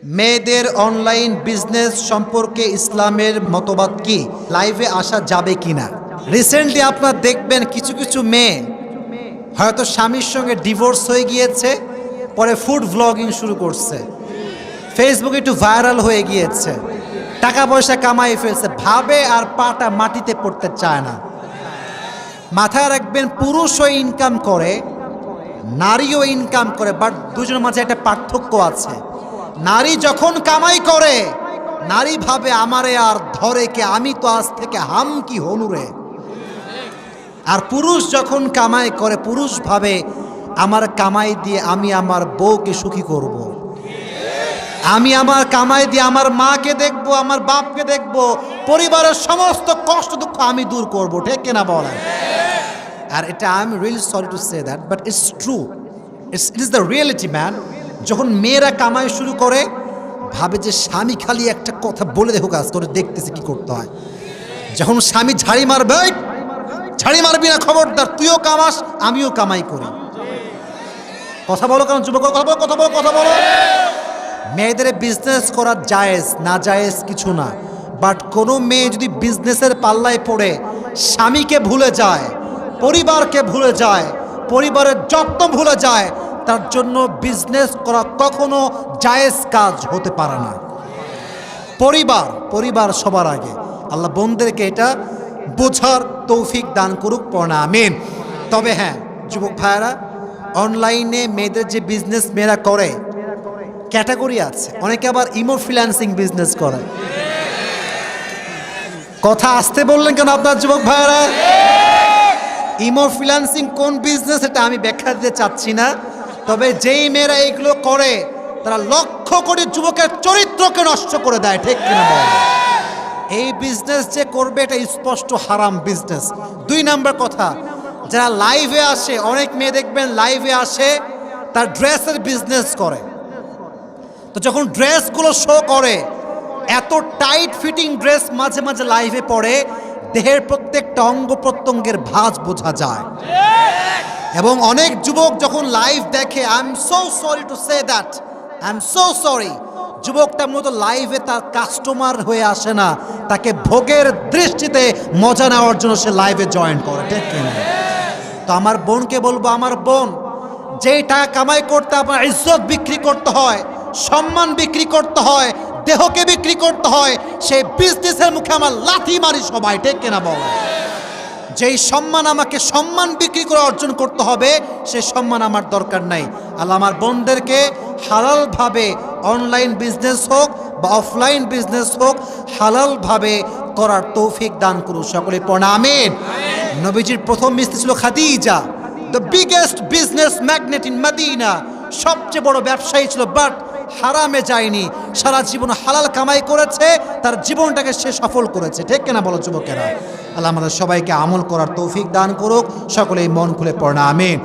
মেয়েদের online business সম্পর্কে ইসলামের মতবাদ কি? লাইভে আসা যাবে কিনা? রিসেন্টলি আপনারা দেখবেন কিছু কিছু মেয়ে হয়তো স্বামীর সঙ্গে ডিভোর্স হয়ে গিয়েছে, পরে ফুড ভ্লগিং শুরু করছে, ফেসবুকে একটু ভাইরাল হয়ে গিয়েছে, টাকা পয়সা কামাই ফেলছে, ভাবে আর পাটা মাটিতে পড়তে চায় না। মাথায় রাখবেন, পুরুষও ইনকাম করে, নারীও ইনকাম করে, বাট দুজনের মাঝে একটা পার্থক্য আছে। নারী যখন কামাই করে, নারী ভাবে আমারে আর ধরে কে, আমি তো আজ থেকে হাম কি হনুরে। আর পুরুষ যখন কামাই করে, পুরুষ ভাবে আমার কামাই দিয়ে আমি আমার বউকে সুখী করব। আমি আমার কামাই দিয়ে আমার মাকে দেখবো, আমার বাপকে দেখবো, পরিবারের সমস্ত কষ্ট দুঃখ আমি দূর করব। ঠিক কিনা বলেন? আর এটা I am really sorry to say that, but it's true, it is the reality man. যখন মেয়েরা কামাই শুরু করে, ভাবে যে স্বামী খালি একটা কথা বলে দেখো, কাজ তোরে দেখতেছে কি করতে হয়। যখন স্বামী ঝাড়ি মারবে, ঝাড়ি মারবি না, খবরদার, তুইও কামাস আমিও কামাই করি। কথা বলো, কারণ যুবক কথা বলো, কথা বলো, কথা বলো। মেয়েদের বিজনেস করা জায়েজ, না জায়েজ কিছু না, বাট কোনো মেয়ে যদি বিজনেসের পাল্লায় পড়ে স্বামীকে ভুলে যায়, পরিবারকে ভুলে যায়, পরিবারের যত্ন ভুলে যায়, তার জন্য বিজনেস করা কখনো জায়েজ কাজ হতে পারে না। পরিবার সবার আগে। আল্লাহ বোনদেরকে এটা বোঝার তৌফিক দান করুক, পড়া আমিন। তবে হ্যাঁ যুবক ভাইয়েরা, অনলাইনে মেয়েদের যে বিজনেস মেয়েরা করে, ক্যাটাগরি আছে। অনেকে আবার ইমো ফ্রিল্যান্সিং বিজনেস করে। কথা আসতে বললেন কেন আপনার যুবক ভাইয়েরা? ইমো ফ্রিল্যান্সিং কোন বিজনেস এটা আমি ব্যাখ্যা দিতে চাচ্ছি না, তবে যেই মেয়েরা এইগুলো করে তারা লক্ষ কোটি যুবকের চরিত্রকে নষ্ট করে দেয়। ঠিক কিনা বল? এই বিজনেস যে করবে এটা স্পষ্ট হারাম বিজনেস। 2 নাম্বার কথা, যারা লাইভে আসে, অনেক মেয়ে দেখবেন লাইভে আসে তার ড্রেসের বিজনেস করে। তো যখন ড্রেসগুলো শো করে, এত টাইট ফিটিং ড্রেস মাঝে মাঝে লাইভে পড়ে, দেহের প্রত্যেকটা অঙ্গ প্রত্যঙ্গের ভাঁজ বোঝা যায়। এবং অনেক যুবক যখন লাইভ দেখে, I am so sorry to say that, I am so sorry, যুবকটা মতো লাইভে তার কাস্টমার হয়ে আসে না, তাকে ভোগের দৃষ্টিতে মজা নেওয়ার জন্য সে লাইভে জয়েন করে। ঠিক কিনা? তো আমার বোনকে বলবো, আমার বোন, যেই টাকা কামাই করতে আপনার ইজ্জত বিক্রি করতে হয়, সম্মান বিক্রি করতে হয়, দেহকে বিক্রি করতে হয়, সেই বিজনেসের মুখে আমার লাথি মারি সবাই। ঠিক কিনা বল? যেই সম্মান আমাকে সম্মান বিক্রি করে অর্জন করতে হবে, সেই সম্মান আমার দরকার নাই। আল্লাহ আমার বোনদেরকে হালালভাবে অনলাইন বিজনেস হোক বা অফলাইন বিজনেস হোক, হালালভাবে করার তৌফিক দান করুন। সকলে পড়া আমিন। নবীজির প্রথম স্ত্রী ছিল Khadija, the biggest business magnate in Medina, সবচেয়ে বড় ব্যবসায়ী ছিল, বাট হারামে যায়নি, সারা জীবন হালাল কামাই করেছে, তার জীবনটাকে সে সফল করেছে। ঠিক কিনা বলো যুবকেরা? আল্লাহ আমাদের সবাইকে আমল করার তৌফিক দান করুক। সকলেই মন খুলে পড়া আমিন।